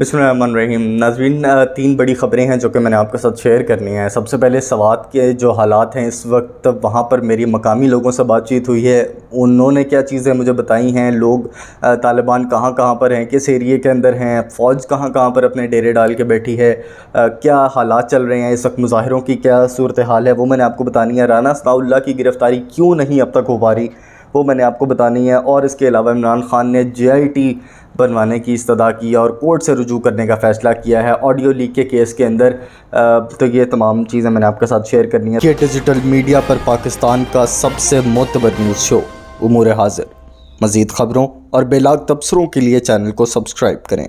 बिस्मिल्लाहिर्रहमानिर्रहीम। नाज़रीन, तीन बड़ी ख़बरें हैं जो कि मैंने आपके साथ शेयर करनी है। सबसे पहले सवात के जो हालात हैं इस वक्त, वहाँ पर मेरी मकामी लोगों से बातचीत हुई है। उन्होंने क्या चीज़ें मुझे बताई हैं, लोग तालिबान कहाँ कहाँ पर हैं, किस एरिए के अंदर हैं, फ़ौज कहाँ कहाँ पर अपने डेरे डाल के बैठी है, क्या हालात चल रहे हैं इस वक्त, मुज़ाहिरों की क्या सूरत हाल है, वो मैंने आपको बतानी है। राना सनाउल्लाह की गिरफ़्तारी क्यों नहीं अब तक हो पा रही, वो मैंने आपको बतानी है। और इसके अलावा इमरान खान ने JIT बनवाने की इस्तदा की और कोर्ट से रुजू करने का फ़ैसला किया है ऑडियो लीक के केस के अंदर। तो ये तमाम चीज़ें मैंने आपके साथ शेयर करनी है। ये डिजिटल मीडिया पर पाकिस्तान का सबसे मोतबर न्यूज़ शो उमूर हाज़िर। मज़ीद ख़बरों और बेलाग तबसरों के लिए चैनल को सब्सक्राइब करें।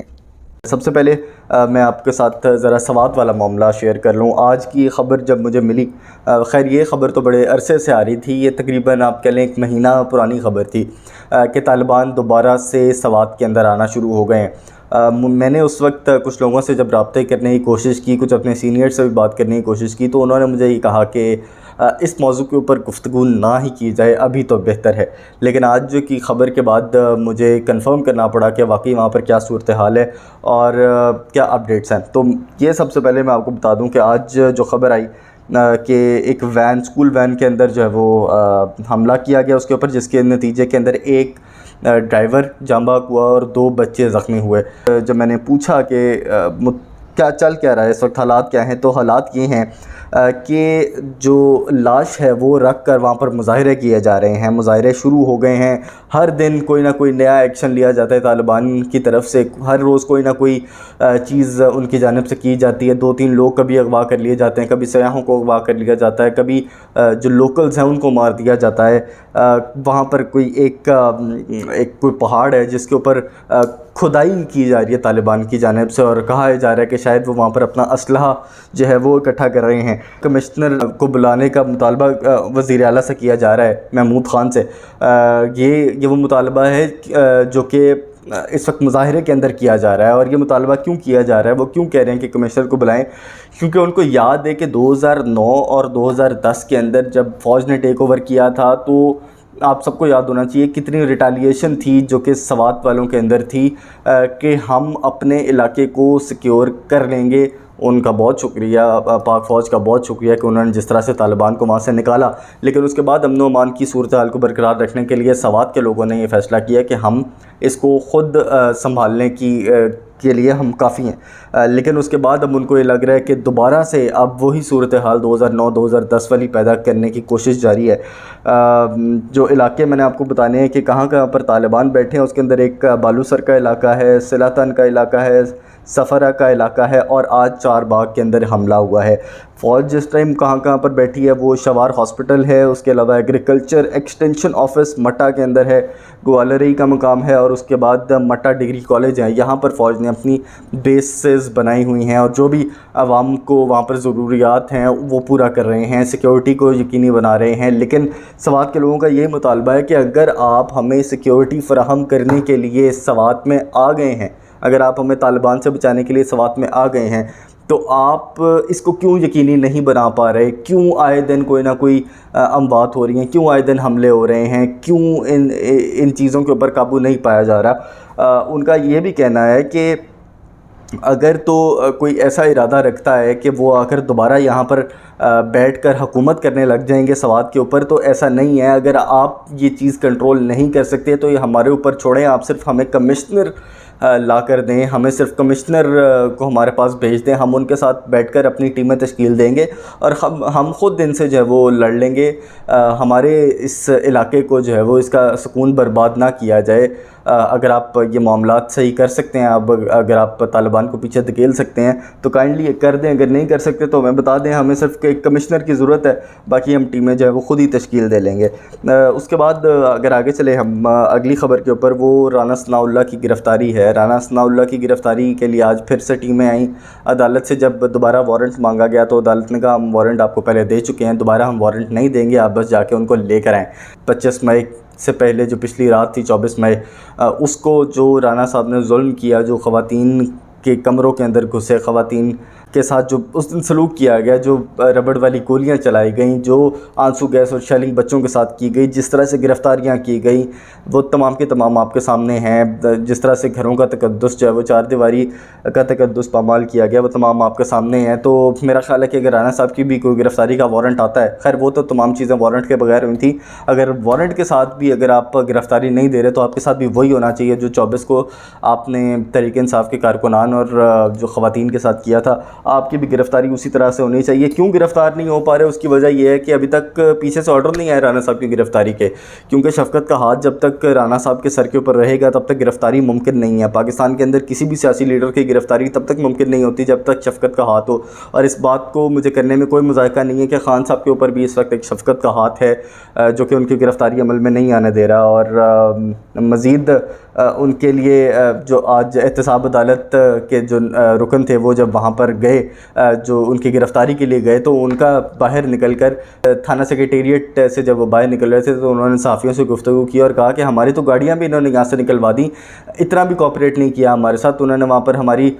सबसे पहले मैं आपके साथ ज़रा सवात वाला मामला शेयर कर लूँ। आज की ख़बर जब मुझे मिली, खैर ये ख़बर तो बड़े अरसे से आ रही थी, ये तकरीबन आप कह लें 1 महीना पुरानी ख़बर थी कि तालिबान दोबारा से सवात के अंदर आना शुरू हो गए हैं। मैंने उस वक्त कुछ लोगों से जब रब्ते करने की कोशिश की, कुछ अपने सीनियर से भी बात करने की कोशिश की, तो उन्होंने मुझे ये कहा कि इस मौजू के ऊपर गुफ्तगू ना ही की जाए, अभी तो बेहतर है। लेकिन आज की ख़बर के बाद मुझे कंफर्म करना पड़ा कि वाकई वहाँ पर क्या सूरत हाल है और क्या अपडेट्स हैं। तो ये सबसे पहले मैं आपको बता दूं कि आज जो ख़बर आई कि एक वैन, स्कूल वैन के अंदर जो है वो हमला किया गया उसके ऊपर, जिसके नतीजे के अंदर एक ड्राइवर जाँ बहक हुआ और 2 बच्चे ज़ख्मी हुए। जब मैंने पूछा कि क्या चल क्या रहा है इस वक्त, हालात क्या हैं, तो हालात ये हैं कि जो लाश है वो रख कर वहाँ पर मुज़ाहरे किए जा रहे हैं। मुज़ाहरे शुरू हो गए हैं, हर दिन कोई ना कोई नया एक्शन लिया जाता है तालिबान की तरफ से। हर रोज़ कोई ना कोई चीज़ उनकी जानिब से की जाती है। 2-3 लोग कभी अगवा कर लिए जाते हैं, कभी सयाहों को अगवा कर लिया जाता है, कभी जो लोकल्स हैं उनको मार दिया जाता है। वहाँ पर कोई एक कोई पहाड़ है जिसके ऊपर खुदाई की जा रही है तालिबान की जानिब से, और कहा जा रहा है कि शायद वो वहाँ पर अपना असलहा जो है वो इकट्ठा कर रहे हैं। कमिश्नर को बुलाने का मुतालबा वज़ीर आला से किया जा रहा है, महमूद ख़ान से। ये वो मुतालबा है जो कि इस वक्त मुज़ाहरे के अंदर किया जा रहा है। और ये मुतालबा क्यों किया जा रहा है, वो क्यों कह रहे हैं कि कमिश्नर को बुलाएं, क्योंकि उनको याद है कि 2009 और 2010 के अंदर जब फ़ौज ने टेक ओवर किया था, तो आप सबको याद होना चाहिए कितनी रिटालिएशन थी जो कि सवात वालों के अंदर थी कि हम अपने इलाके को सिक्योर कर लेंगे। उनका बहुत शुक्रिया, पाक फ़ौज का बहुत शुक्रिया कि उन्होंने जिस तरह से तालिबान को वहाँ से निकाला। लेकिन उसके बाद अमन व अमान की सूरत हाल को बरकरार रखने के लिए सवात के लोगों ने ये फ़ैसला किया कि हम इसको ख़ुद संभालने के लिए हम काफ़ी हैं। लेकिन उसके बाद अब उनको ये लग रहा है कि दोबारा से अब वही सूरत हाल 2009-2010 वाली पैदा करने की कोशिश जारी है। जो इलाके मैंने आपको बताने हैं कि कहाँ कहाँ पर तालिबान बैठे हैं, उसके अंदर एक बालूसर का इलाका है, सिलातन का इलाका है, सफ़रा का इलाका है, और आज चारबाग के अंदर हमला हुआ है। फ़ौज जिस टाइम कहाँ कहाँ पर बैठी है, वो शवार हॉस्पिटल है, उसके अलावा एग्रीकल्चर एक्सटेंशन ऑफिस मट्टा के अंदर है, ग्वालरी का मुकाम है, और उसके बाद मट्टा डिग्री कॉलेज है। यहाँ पर फ़ौज ने अपनी बेसेस बनाई हुई हैं और जो भी आवाम को वहाँ पर ज़रूरियात हैं वो पूरा कर रहे हैं, सिक्योरिटी को यकीनी बना रहे हैं। लेकिन सवात के लोगों का ये मुतालबा है कि अगर आप हमें सिक्योरिटी फ़राहम करने के लिए सवात में आ गए हैं, अगर आप हमें तालिबान से बचाने के लिए सवात में आ गए हैं, तो आप इसको क्यों यकीनी नहीं बना पा रहे? क्यों आए दिन कोई ना कोई अमवात हो रही हैं, क्यों आए दिन हमले हो रहे हैं, क्यों इन चीज़ों के ऊपर काबू नहीं पाया जा रहा? उनका ये भी कहना है कि अगर तो कोई ऐसा इरादा रखता है कि वो आकर दोबारा यहाँ पर बैठकर हुकूमत करने लग जाएंगे सवात के ऊपर, तो ऐसा नहीं है। अगर आप ये चीज़ कंट्रोल नहीं कर सकते तो ये हमारे ऊपर छोड़ें, आप सिर्फ हमें कमिश्नर ला कर दें, हमें सिर्फ कमिश्नर को हमारे पास भेज दें, हम उनके साथ बैठकर अपनी टीमें तश्कील देंगे और हम ख़ुद इनसे जो है वो लड़ लेंगे। हमारे इस इलाके को जो है वो इसका सुकून बर्बाद ना किया जाए। अगर आप ये मामलात सही कर सकते हैं, अगर आप तालिबान को पीछे धकेल सकते हैं तो काइंडली ये कर दें। अगर नहीं कर सकते तो हमें बता दें, हमें सिर्फ एक कमिश्नर की ज़रूरत है, बाकी हम टीमें जो है वो ख़ुद ही तश्कील दे लेंगे। उसके बाद अगर आगे चले हम अगली ख़बर के ऊपर, वो राना सनाउल्लाह की गिरफ़्तारी है। राना सनाउल्लाह की गिरफ़्तारी के लिए आज फिर से टीमें आईं। अदालत से जब दोबारा वारंट मांगा गया तो अदालत ने कहा हम वारंट आपको पहले दे चुके हैं, दोबारा हम वारंट नहीं देंगे, आप बस जाके उनको लेकर आएँ। 25 मई से पहले जो पिछली रात थी 24 मई, उसको जो राना साहब ने जुल्म किया, जो ख़वातीन के कमरों के अंदर घुसे, ख़वातीन کے ساتھ جو اس دن سلوک کیا گیا، جو ربڑ والی گولیاں چلائی گئیں، جو آنسو گیس اور شیلنگ بچوں کے ساتھ کی گئی، جس طرح سے گرفتاریاں کی گئیں، وہ تمام کے تمام آپ کے سامنے ہیں۔ جس طرح سے گھروں کا تقدس جو ہے وہ چار دیواری کا تقدس پامال کیا گیا، وہ تمام آپ کے سامنے ہیں۔ تو میرا خیال ہے کہ اگر رانا صاحب کی بھی کوئی گرفتاری کا وارنٹ آتا ہے، خیر وہ تو تمام چیزیں وارنٹ کے بغیر ہوئی تھیں، اگر وارنٹ کے ساتھ بھی اگر آپ گرفتاری نہیں دے رہے تو آپ کے ساتھ بھی وہی ہونا چاہیے جو 24 کو آپ نے تحریک انصاف کے کارکنان اور جو خواتین کے ساتھ کیا تھا، آپ کی بھی گرفتاری اسی طرح سے ہونی چاہیے۔ کیوں گرفتار نہیں ہو پا رہے، اس کی وجہ یہ ہے کہ ابھی تک پیچھے سے آرڈر نہیں آیا رانا صاحب کی گرفتاری کے، کیونکہ شفقت کا ہاتھ جب تک رانا صاحب کے سر کے اوپر رہے گا تب تک گرفتاری ممکن نہیں ہے۔ پاکستان کے اندر کسی بھی سیاسی لیڈر کی گرفتاری تب تک ممکن نہیں ہوتی جب تک شفقت کا ہاتھ ہو، اور اس بات کو مجھے کرنے میں کوئی مذائقہ نہیں ہے کہ خان صاحب کے اوپر بھی اس وقت ایک شفقت کا ہاتھ ہے جو کہ ان کی گرفتاری عمل میں نہیں آنے دے رہا، اور مزید ان کے لیے جو آج احتساب عدالت کے جو رکن تھے وہ جب وہاں پر گئے، جو ان کی گرفتاری کے لیے گئے، تو ان کا باہر نکل کر تھانہ سیکریٹریٹ سے جب وہ باہر نکل رہے تھے تو انہوں نے صحافیوں سے گفتگو کی اور کہا کہ ہماری تو گاڑیاں بھی انہوں نے یہاں سے نکلوا دیں، اتنا بھی کوآپریٹ نہیں کیا ہمارے ساتھ۔ انہوں نے وہاں پر ہماری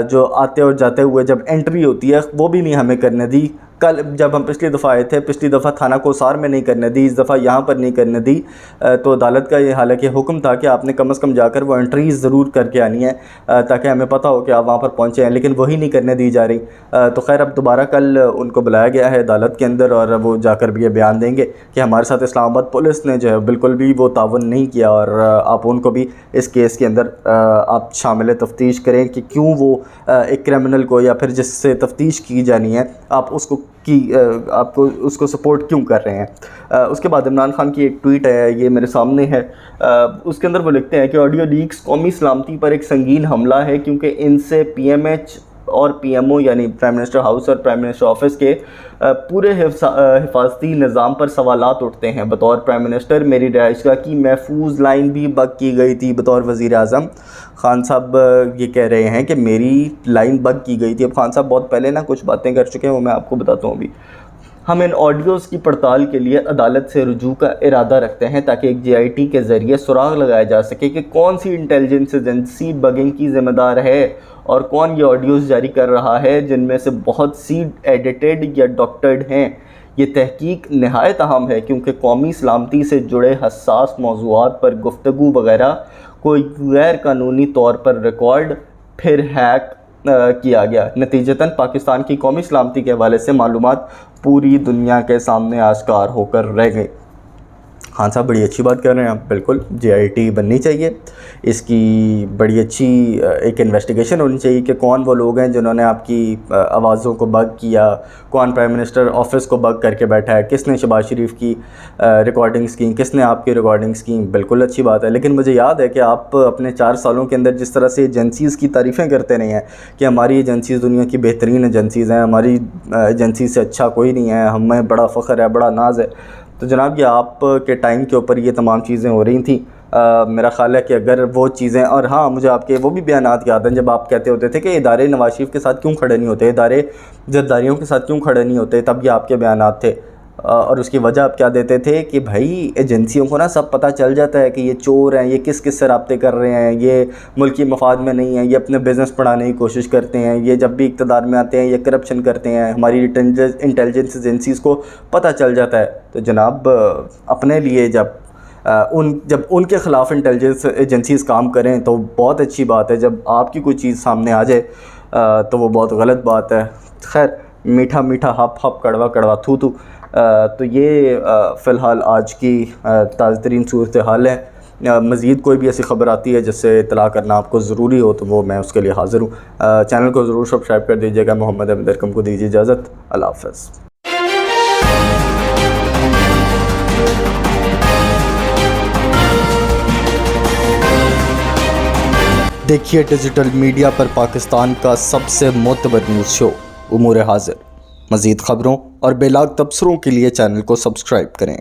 جو آتے اور جاتے ہوئے جب انٹری ہوتی ہے وہ بھی نہیں ہمیں کرنے دی۔ کل جب ہم پچھلی دفعہ آئے تھے، پچھلی دفعہ تھانہ کوثار میں نہیں کرنے دی، اس دفعہ یہاں پر نہیں کرنے دی، تو عدالت کا یہ حالانکہ حکم تھا کہ آپ نے کم از کم جا کر وہ انٹریز ضرور کر کے آنی ہے تاکہ ہمیں پتہ ہو کہ آپ وہاں پر پہنچے ہیں، لیکن وہی نہیں کرنے دی جا رہی۔ تو خیر اب دوبارہ کل ان کو بلایا گیا ہے عدالت کے اندر، اور وہ جا کر بھی یہ بیان دیں گے کہ ہمارے ساتھ اسلام آباد پولیس نے جو ہے بالکل بھی وہ تعاون نہیں کیا، اور آپ ان کو بھی اس کیس کے اندر آپ شامل تفتیش کریں کہ کیوں وہ ایک کرمنل کو یا پھر جس سے تفتیش کی جانی ہے آپ اس کو سپورٹ کیوں کر رہے ہیں۔ اس کے بعد عمران خان کی ایک ٹویٹ ہے، یہ میرے سامنے ہے، اس کے اندر وہ لکھتے ہیں کہ آڈیو لیکس قومی سلامتی پر ایک سنگین حملہ ہے، کیونکہ ان سے پی ایم ایچ اور پی ایم او یعنی پرائم منسٹر ہاؤس اور پرائم منسٹر آفس کے پورے حفاظتی نظام پر سوالات اٹھتے ہیں۔ بطور پرائم منسٹر میری رہائشگاہ کی محفوظ لائن بھی بگ کی گئی تھی۔ بطور وزیر اعظم خان صاحب یہ کہہ رہے ہیں کہ میری لائن بگ کی گئی تھی۔ اب خان صاحب بہت پہلے نا کچھ باتیں کر چکے ہیں، وہ میں آپ کو بتاتا ہوں ابھی۔ ہم ان آڈیوز کی پڑتال کے لیے عدالت سے رجوع کا ارادہ رکھتے ہیں تاکہ ایک جی آئی ٹی کے ذریعے سراغ لگایا جا سکے کہ کون سی انٹیلیجنس ایجنسی بگنگ کی ذمہ دار ہے اور کون یہ آڈیوز جاری کر رہا ہے، جن میں سے بہت سی ایڈیٹڈ یا ڈاکٹرڈ ہیں۔ یہ تحقیق نہایت اہم ہے کیونکہ قومی سلامتی سے جڑے حساس موضوعات پر گفتگو وغیرہ کوئی غیر قانونی طور پر ریکارڈ پھر ہیک کیا گیا۔ نتیجتاً پاکستان کی قومی سلامتی کے حوالے سے معلومات پوری دنیا کے سامنے آشکار ہو کر رہ گئی۔ خان صاحب بڑی اچھی بات کر رہے ہیں، آپ بالکل جے آئی ٹی بننی چاہیے، اس کی بڑی اچھی ایک انویسٹیگیشن ہونی چاہیے کہ کون وہ لوگ ہیں جنہوں نے آپ کی آوازوں کو بگ کیا، کون پرائم منسٹر آفس کو بگ کر کے بیٹھا ہے، کس نے شہباز شریف کی ریکارڈنگز کی، کس نے آپ کی ریکارڈنگز کی۔ بالکل اچھی بات ہے، لیکن مجھے یاد ہے کہ آپ اپنے 4 سالوں کے اندر جس طرح سے ایجنسیز کی تعریفیں کرتے رہے ہیں کہ ہماری ایجنسیز دنیا کی بہترین ایجنسیز ہیں، ہماری ایجنسی سے اچھا کوئی نہیں ہے، ہمیں بڑا فخر ہے، بڑا ناز ہے، تو جناب یہ آپ کے ٹائم کے اوپر یہ تمام چیزیں ہو رہی تھیں۔ میرا خیال ہے کہ اگر وہ چیزیں، اور ہاں مجھے آپ کے وہ بھی بیانات یاد ہیں جب آپ کہتے ہوتے تھے کہ ادارے نواز شریف کے ساتھ کیوں کھڑے نہیں ہوتے، ادارے زرداریوں کے ساتھ کیوں کھڑے نہیں ہوتے، تب یہ آپ کے بیانات تھے، اور اس کی وجہ آپ کیا دیتے تھے کہ بھائی ایجنسیوں کو نا سب پتہ چل جاتا ہے کہ یہ چور ہیں، یہ کس کس سے رابطے کر رہے ہیں، یہ ملکی مفاد میں نہیں ہیں، یہ اپنے بزنس بڑھانے کی کوشش کرتے ہیں، یہ جب بھی اقتدار میں آتے ہیں یہ کرپشن کرتے ہیں، ہماری انٹیلیجنس ایجنسیز کو پتہ چل جاتا ہے۔ تو جناب اپنے لیے جب ان کے خلاف انٹیلیجنس ایجنسیز کام کریں تو بہت اچھی بات ہے، جب آپ کی کوئی چیز سامنے آ جائے تو وہ بہت غلط بات ہے۔ خیر میٹھا میٹھا ہپ ہپ کڑوا کڑوا تھو تھو، تو یہ فی الحال آج کی تازہ ترین صورتحال ہے۔ مزید کوئی بھی ایسی خبر آتی ہے جس سے اطلاع کرنا آپ کو ضروری ہو تو وہ میں اس کے لیے حاضر ہوں۔ چینل کو ضرور سبسکرائب کر دیجیے گا۔ محمد احمد ارکم کو دیجیے اجازت، اللہ حافظ۔ دیکھیے ڈیجیٹل میڈیا پر پاکستان کا سب سے معتبر نیوز شو امور حاضر۔ مزید خبروں اور بے لاگ تبصروں کے لیے چینل کو سبسکرائب کریں۔